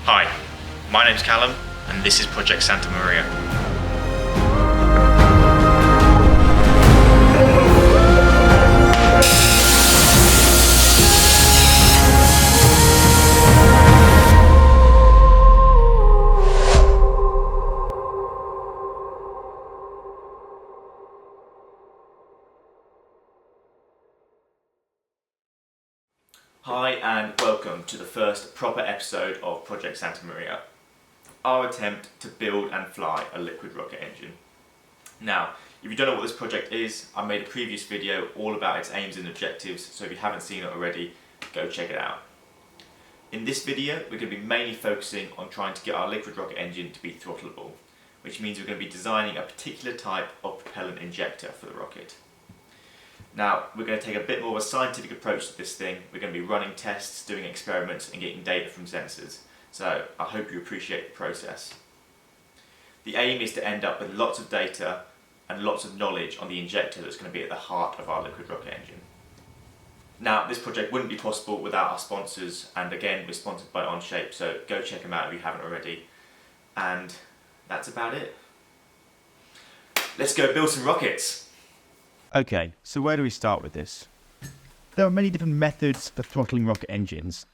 Hi, my name's Callum and this is Project Santa Maria. Hi and welcome to the first proper episode of Project Santa Maria, our attempt to build and fly a liquid rocket engine. Now, if you don't know what this project is, I made a previous video all about its aims and objectives, so if you haven't seen it already, go check it out. In this video, we're going to be mainly focusing on trying to get our liquid rocket engine to be throttleable, which means we're going to be designing a particular type of propellant injector for the rocket. Now, we're going to take a bit more of a scientific approach to this thing. We're going to be running tests, doing experiments and getting data from sensors. So I hope you appreciate the process. The aim is to end up with lots of data and lots of knowledge on the injector that's going to be at the heart of our liquid rocket engine. Now, this project wouldn't be possible without our sponsors, and again, we're sponsored by Onshape, so go check them out if you haven't already. And that's about it. Let's go build some rockets. Okay, so where do we start with this? There are many different methods for throttling rocket engines.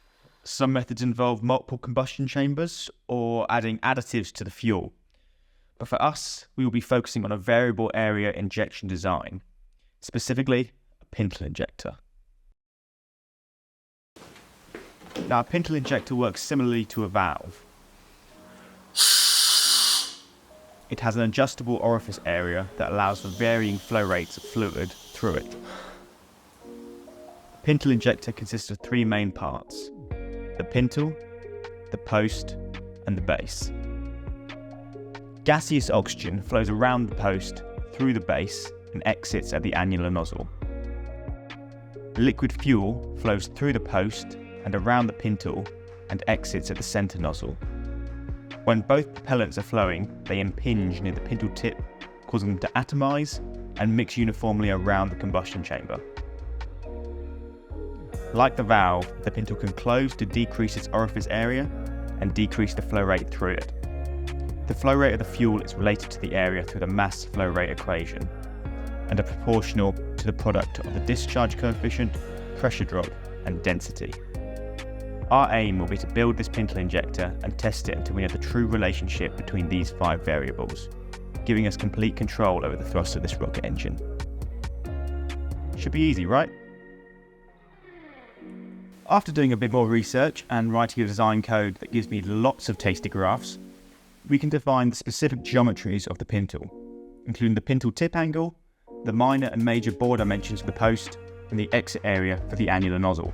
Some methods involve multiple combustion chambers or adding additives to the fuel. But for us, we will be focusing on a variable area injection design, specifically a Pintle injector. Now, a Pintle injector works similarly to a valve. It has an adjustable orifice area that allows for varying flow rates of fluid through it. A Pintle injector consists of three main parts: the pintle, the post, and the base. Gaseous oxygen flows around the post, through the base, and exits at the annular nozzle. Liquid fuel flows through the post and around the pintle and exits at the center nozzle. When both propellants are flowing, they impinge near the pintle tip, causing them to atomize and mix uniformly around the combustion chamber. Like the valve, the pintle can close to decrease its orifice area and decrease the flow rate through it. The flow rate of the fuel is related to the area through the mass flow rate equation and are proportional to the product of the discharge coefficient, pressure drop, and density. Our aim will be to build this Pintle injector and test it until we know the true relationship between these 5 variables, giving us complete control over the thrust of this rocket engine. Should be easy, right? After doing a bit more research and writing a design code that gives me lots of tasty graphs, we can define the specific geometries of the pintle, including the pintle tip angle, the minor and major bore dimensions of the post, and the exit area for the annular nozzle.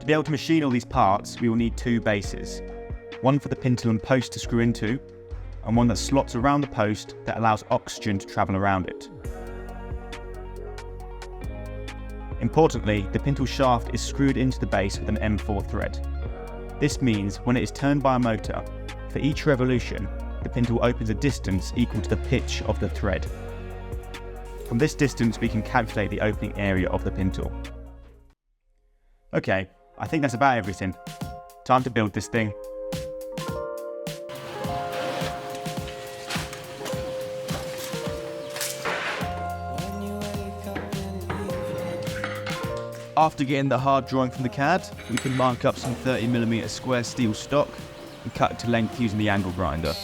To be able to machine all these parts, we will need 2 bases, one for the pintle and post to screw into, and one that slots around the post that allows oxygen to travel around it. Importantly, the pintle shaft is screwed into the base with an M4 thread. This means when it is turned by a motor, for each revolution, the pintle opens a distance equal to the pitch of the thread. From this distance, we can calculate the opening area of the pintle. Okay, I think that's about everything. Time to build this thing. After getting the hard drawing from the CAD, we can mark up some 30mm square steel stock and cut it to length using the angle grinder.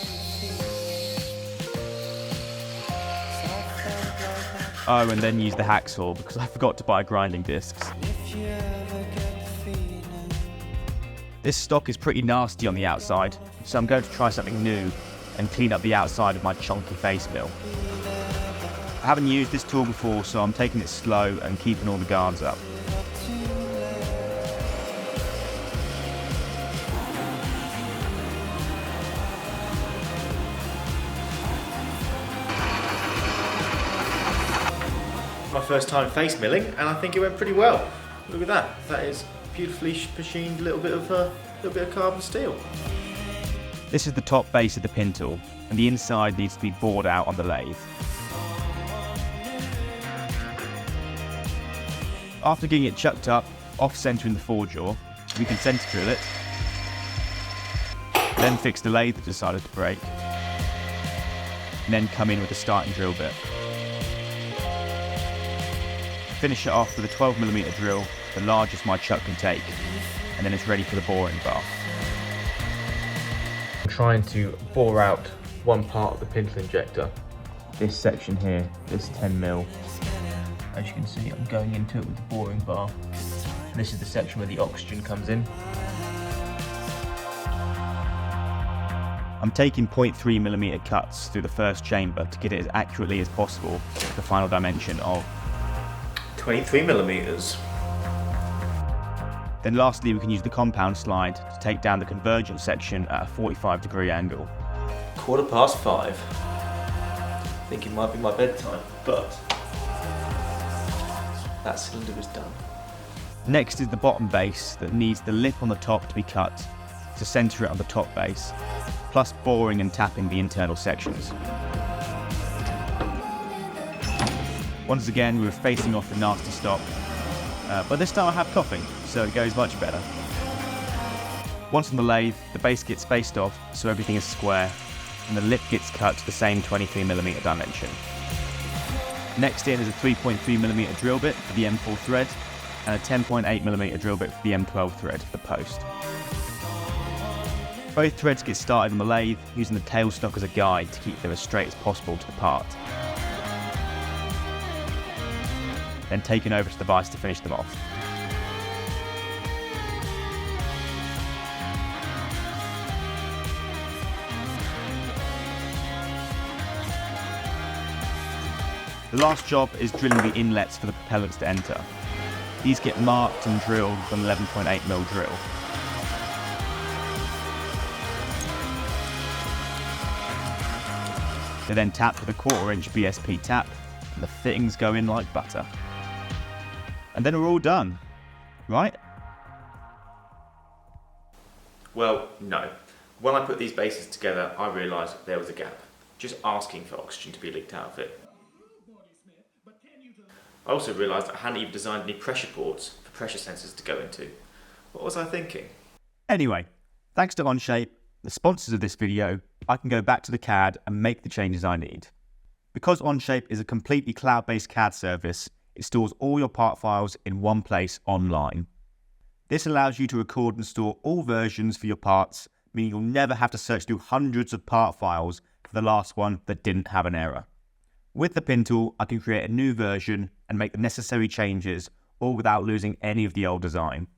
Oh, and then use the hacksaw because I forgot to buy grinding discs. This stock is pretty nasty on the outside, so I'm going to try something new and clean up the outside of my chunky face mill. I haven't used this tool before, so I'm taking it slow and keeping all the guards up. My first time face milling, and I think it went pretty well. Look at that. That is beautifully machined little bit of carbon steel. This is the top base of the pintle, and the inside needs to be bored out on the lathe. After getting it chucked up, off-centering the forejaw, we can center drill it Then fix the lathe that decided to break, and then come in with the starting drill bit. Finish it off with a 12mm drill, the largest my chuck can take, and then it's ready for the boring bar. I'm trying to bore out one part of the Pintle injector. This section here, this 10mm. As you can see, I'm going into it with the boring bar. And this is the section where the oxygen comes in. I'm taking 0.3mm cuts through the first chamber to get it as accurately as possible to the final dimension of 23mm. Then lastly, we can use the compound slide to take down the convergence section at a 45-degree angle. 5:15. I think it might be my bedtime, but that cylinder is done. Next is the bottom base that needs the lip on the top to be cut to centre it on the top base, plus boring and tapping the internal sections. Once again, we're facing off the nasty stop, but this time I have coughing, so it goes much better. Once on the lathe, the base gets spaced off so everything is square, and the lip gets cut to the same 23mm dimension. Next in is a 3.3mm drill bit for the M4 thread, and a 10.8mm drill bit for the M12 thread for the post. Both threads get started on the lathe using the tailstock as a guide to keep them as straight as possible to the part. Then taken over to the vise to finish them off. The last job is drilling the inlets for the propellants to enter. These get marked and drilled with an 11.8mm drill. They're then tapped with a 1/4" BSP tap, and the fittings go in like butter. And then we're all done, right? Well, no. When I put these bases together, I realised there was a gap, just asking for oxygen to be leaked out of it. I also realised I hadn't even designed any pressure ports for pressure sensors to go into. What was I thinking? Anyway, thanks to Onshape, the sponsors of this video, I can go back to the CAD and make the changes I need. Because Onshape is a completely cloud-based CAD service, it stores all your part files in one place online. This allows you to record and store all versions for your parts, meaning you'll never have to search through hundreds of part files for the last one that didn't have an error. With the Pintle, I can create a new version and make the necessary changes, all without losing any of the old design.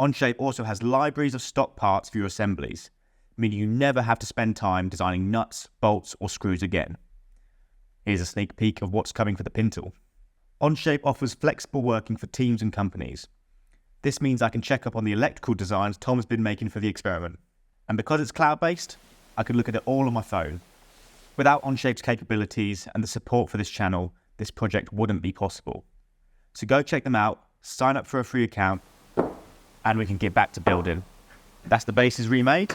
Onshape also has libraries of stock parts for your assemblies, meaning you never have to spend time designing nuts, bolts, or screws again. Here's a sneak peek of what's coming for the Pintle. Onshape offers flexible working for teams and companies. This means I can check up on the electrical designs Tom's been making for the experiment. And because it's cloud-based, I can look at it all on my phone. Without Onshape's capabilities and the support for this channel, this project wouldn't be possible. So go check them out, sign up for a free account, and we can get back to building. That's the bases remade.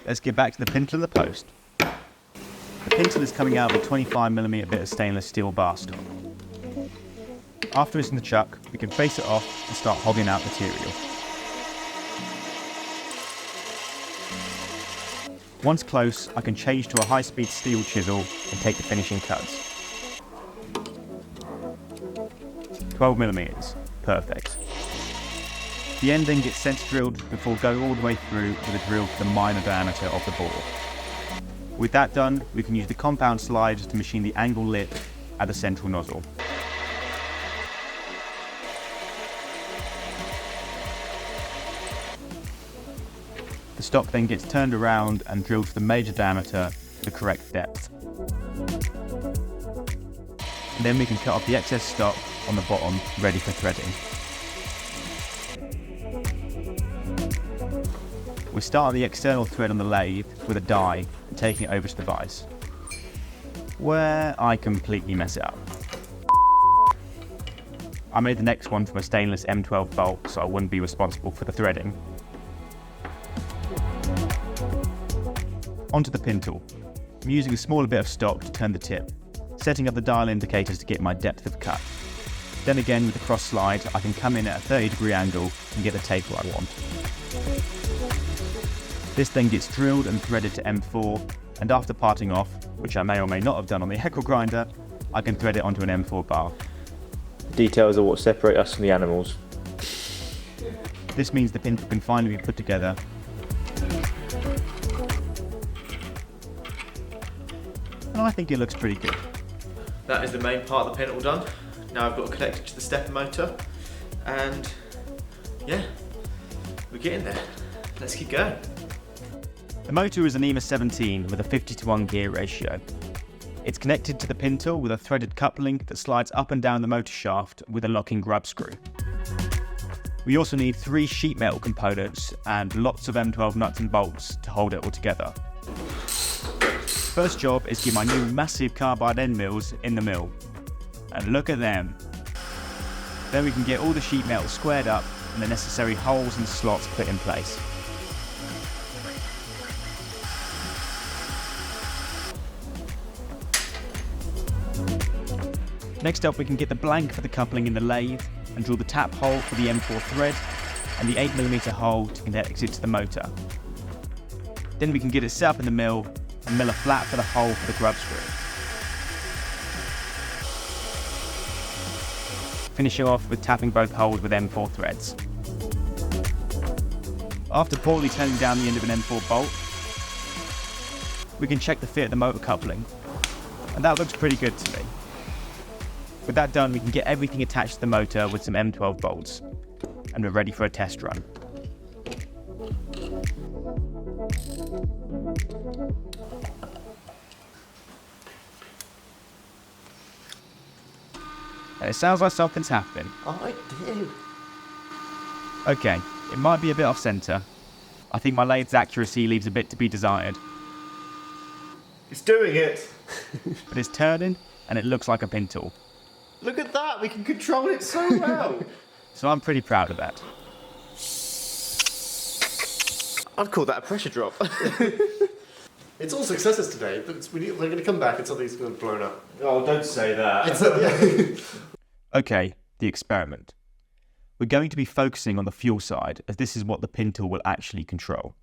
Let's get back to the Pintle and the post. The Pintle is coming out of a 25mm bit of stainless steel bar stock. After it's in the chuck, we can face it off and start hogging out material. Once close, I can change to a high-speed steel chisel and take the finishing cuts. 12mm, perfect. The end then gets centre drilled before going all the way through with a drill for the minor diameter of the bore. With that done, we can use the compound slide to machine the angle lip at the central nozzle. The stock then gets turned around and drilled to the major diameter to the correct depth. And then we can cut off the excess stock on the bottom, ready for threading. We start the external thread on the lathe with a die and taking it over to the vise, where I completely mess it up. I made the next one from a stainless M12 bolt so I wouldn't be responsible for the threading. Onto the Pintle. I'm using a smaller bit of stock to turn the tip, setting up the dial indicators to get my depth of cut. Then again with the cross slide, I can come in at a 30-degree angle and get the taper I want. This then gets drilled and threaded to M4, and after parting off, which I may or may not have done on the heckle grinder, I can thread it onto an M4 bar. Details are what separate us from the animals. This means the pintle can finally be put together. And I think it looks pretty good. That is the main part of the pintle done. Now I've got to connect it to the stepper motor, and yeah, we're getting there. Let's keep going. The motor is an EMA 17 with a 50:1 gear ratio. It's connected to the pintle with a threaded coupling that slides up and down the motor shaft with a locking grub screw. We also need 3 sheet metal components and lots of M12 nuts and bolts to hold it all together. First job is to get my new massive carbide end mills in the mill. And look at them. Then we can get all the sheet metal squared up and the necessary holes and slots put in place. Next up, we can get the blank for the coupling in the lathe and drill the tap hole for the M4 thread and the 8mm hole to connect it to the motor. Then we can get it set up in the mill and mill a flat for the hole for the grub screw. Finishing off with tapping both holes with M4 threads. After poorly turning down the end of an M4 bolt, we can check the fit of the motor coupling, and that looks pretty good to me. With that done, we can get everything attached to the motor with some M12 bolts, and we're ready for a test run. And it sounds like something's happening. I did. Okay, it might be a bit off centre. I think my lathe's accuracy leaves a bit to be desired. It's doing it. But it's turning, and it looks like a pintle. Look at that, we can control it so well. So I'm pretty proud of that. I'd call that a pressure drop. It's all successes today, but they're going to come back and something's going to blown up. Oh, don't say that. Okay, the experiment. We're going to be focusing on the fuel side, as this is what the pintle will actually control.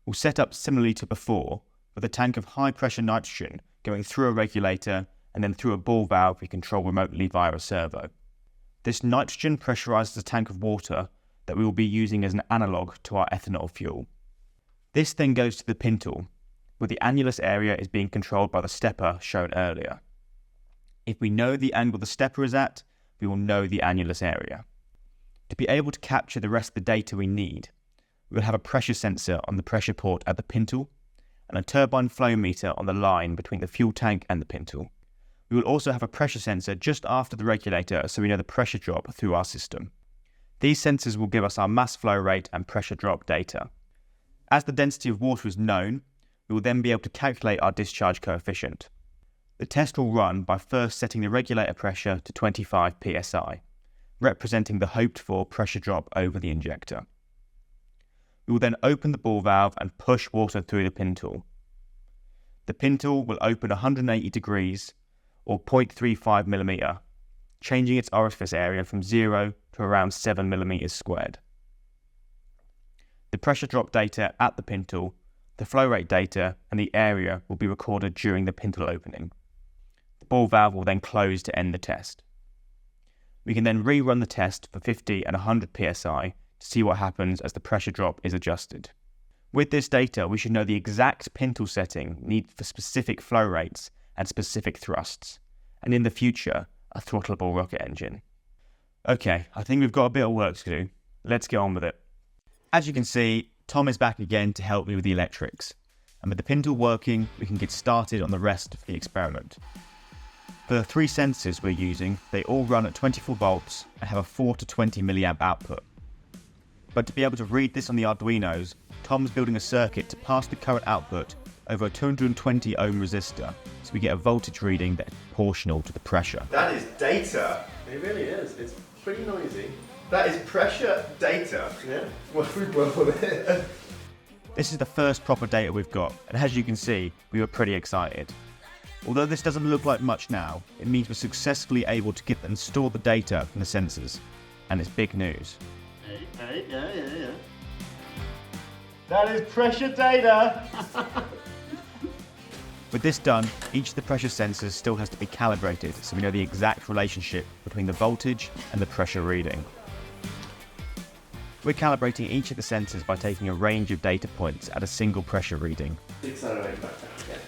We'll set up similarly to before, with a tank of high pressure nitrogen going through a regulator and then through a ball valve we control remotely via a servo. This nitrogen pressurizes a tank of water that we will be using as an analogue to our ethanol fuel. This then goes to the pintle, where the annulus area is being controlled by the stepper shown earlier. If we know the angle the stepper is at, we will know the annulus area. To be able to capture the rest of the data we need, we will have a pressure sensor on the pressure port at the pintle and a turbine flow meter on the line between the fuel tank and the pintle. We will also have a pressure sensor just after the regulator so we know the pressure drop through our system. These sensors will give us our mass flow rate and pressure drop data. As the density of water is known, we will then be able to calculate our discharge coefficient. The test will run by first setting the regulator pressure to 25 psi, representing the hoped for pressure drop over the injector. We will then open the ball valve and push water through the pintle. The pintle will open 180 degrees or 0.35 millimeter, changing its orifice area from 0 to around 7 millimeters squared. The pressure drop data at the pintle, the flow rate data, and the area will be recorded during the pintle opening. The ball valve will then close to end the test. We can then rerun the test for 50 and 100 psi to see what happens as the pressure drop is adjusted. With this data, we should know the exact pintle setting needed for specific flow rates and specific thrusts, and in the future, a throttleable rocket engine. Okay, I think we've got a bit of work to do. Let's get on with it. As you can see, Tom is back again to help me with the electrics, and with the pintle working, we can get started on the rest of the experiment. For the 3 sensors we're using, they all run at 24 volts and have a 4 to 20 milliamp output. But to be able to read this on the Arduinos, Tom's building a circuit to pass the current output over a 220 ohm resistor, so we get a voltage reading that is proportional to the pressure. That is data. It really is. It's pretty noisy. That is pressure data. Yeah. What have we done with it? This is the first proper data we've got, and as you can see, we were pretty excited. Although this doesn't look like much now, it means we're successfully able to get and store the data from the sensors, and it's big news. Yeah. That is pressure data! With this done, each of the pressure sensors still has to be calibrated so we know the exact relationship between the voltage and the pressure reading. We're calibrating each of the sensors by taking a range of data points at a single pressure reading. Accelerate back down again.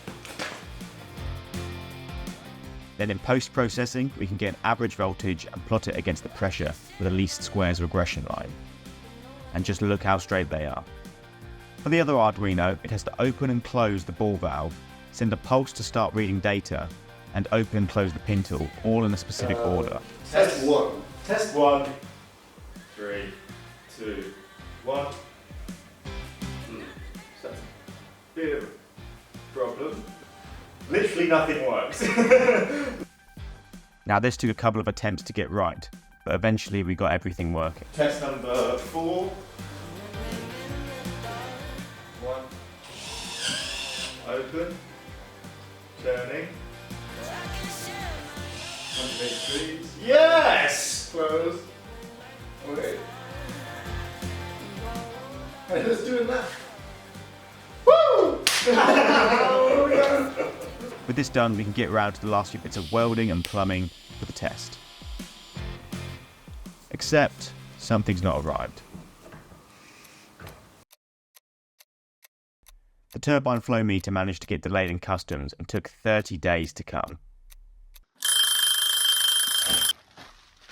Then in post-processing, we can get an average voltage and plot it against the pressure with a least squares regression line. And just look how straight they are. For the other Arduino, it has to open and close the ball valve, send a pulse to start reading data, and open and close the pintle, all in a specific order. Test one. Test 1. 3, 2, 1. So that's a bit of a problem. Literally nothing works. Now this took a couple of attempts to get right, but eventually we got everything working. Test number 4. 1. Open. Turning. 180 degrees. Yes! Close. Okay. Hey, who's doing that? Woo! With this done, we can get round to the last few bits of welding and plumbing for the test. Except, something's not arrived. The turbine flow meter managed to get delayed in customs and took 30 days to come.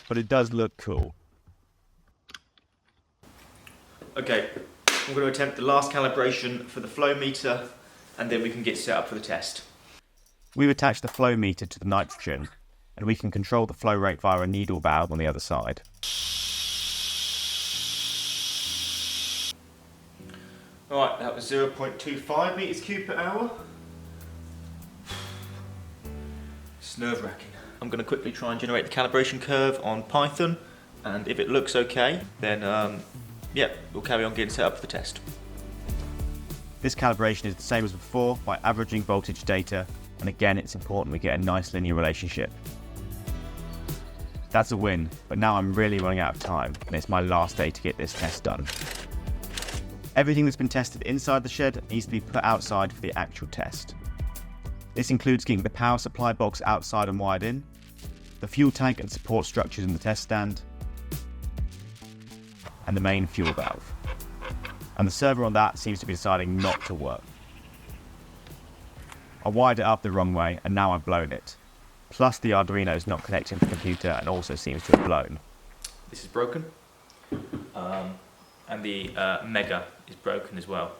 But it does look cool. Okay, I'm going to attempt the last calibration for the flow meter and then we can get set up for the test. We've attached the flow meter to the nitrogen, and we can control the flow rate via a needle valve on the other side. Alright, that was 0.25 meters cubed per hour. It's nerve-wracking. I'm going to quickly try and generate the calibration curve on Python, and if it looks okay, then yeah, we'll carry on getting set up for the test. This calibration is the same as before by averaging voltage data, and again it's important we get a nice linear relationship. That's a win, but now I'm really running out of time, and it's my last day to get this test done. Everything that's been tested inside the shed needs to be put outside for the actual test. This includes getting the power supply box outside and wired in, the fuel tank and support structures in the test stand, and the main fuel valve. And the server on that seems to be deciding not to work. I wired it up the wrong way and now I've blown it. Plus the Arduino is not connecting to the computer and also seems to have blown. This is broken, and the Mega is broken as well.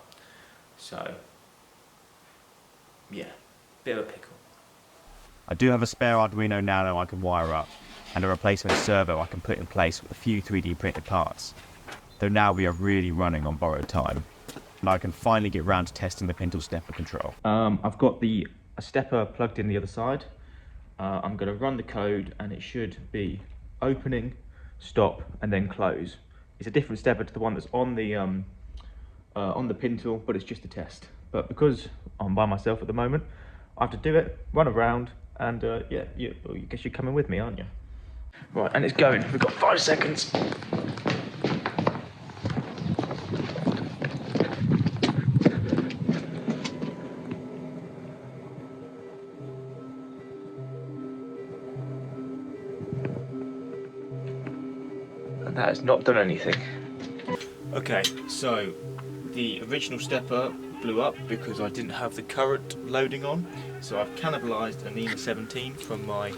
So, yeah, bit of a pickle. I do have a spare Arduino Nano I can wire up, and a replacement servo I can put in place with a few 3D printed parts. Though now we are really running on borrowed time, and I can finally get round to testing the Pintle stepper control. I've got a stepper plugged in the other side. I'm going to run the code and it should be opening, stop and then close. It's a different stepper to the one that's on the Pintle, but it's just a test. But because I'm by myself at the moment, I have to do it, run around, and yeah, I guess you're coming with me, aren't you? Right, and it's going. We've got 5 seconds. And that has not done anything. Okay, so the original stepper blew up because I didn't have the current loading on. So I've cannibalized an EMA 17 from my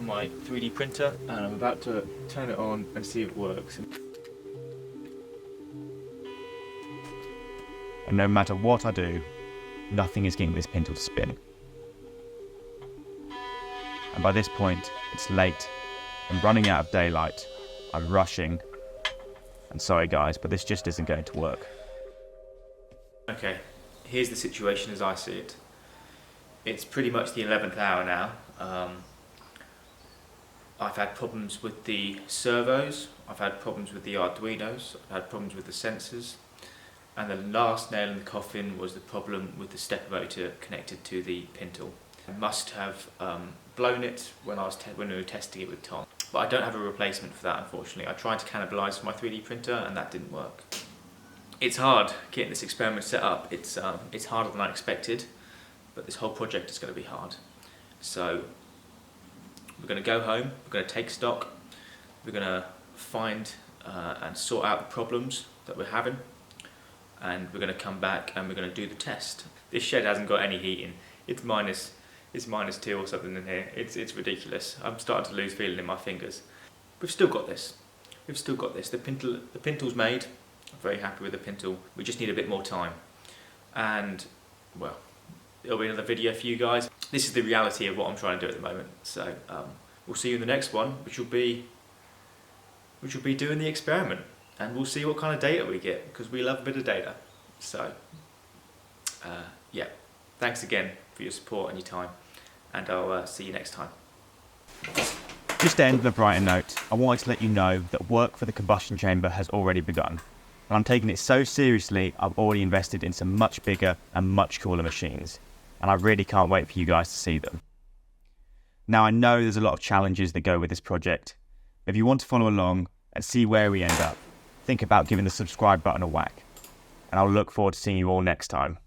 3D printer, and I'm about to turn it on and see if it works. And no matter what I do, nothing is getting this Pintle to spin. And by this point, it's late. I'm running out of daylight. I'm rushing. And sorry guys, but this just isn't going to work. Okay, here's the situation as I see it. It's pretty much the 11th hour now. I've had problems with the servos, I've had problems with the Arduinos, I've had problems with the sensors, and the last nail in the coffin was the problem with the stepper motor connected to the Pintle. I must have blown it when we were testing it with Tom, but I don't have a replacement for that unfortunately. I tried to cannibalise my 3D printer and that didn't work. It's hard getting this experiment set up. It's harder than I expected, but this whole project is going to be hard. So we're going to go home, we're going to take stock, we're going to find and sort out the problems that we're having, and we're going to come back and we're going to do the test. This shed hasn't got any heating. It's -2 or something in here. It's ridiculous. I'm starting to lose feeling in my fingers. We've still got this. We've still got this. The Pintle's made. I'm very happy with the Pintle. We just need a bit more time. And, well, it'll be another video for you guys. This is the reality of what I'm trying to do at the moment. So we'll see you in the next one, which will be doing the experiment. And we'll see what kind of data we get, because we love a bit of data. So, yeah, thanks again for your support and your time. And I'll see you next time. Just to end on a brighter note, I wanted to let you know that work for the combustion chamber has already begun. And I'm taking it so seriously, I've already invested in some much bigger and much cooler machines. And I really can't wait for you guys to see them. Now, I know there's a lot of challenges that go with this project. If you want to follow along and see where we end up, think about giving the subscribe button a whack. And I'll look forward to seeing you all next time.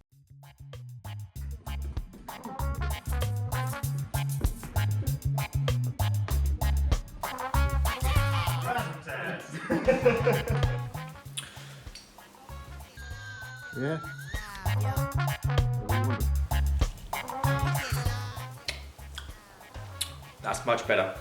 Yeah. That's much better.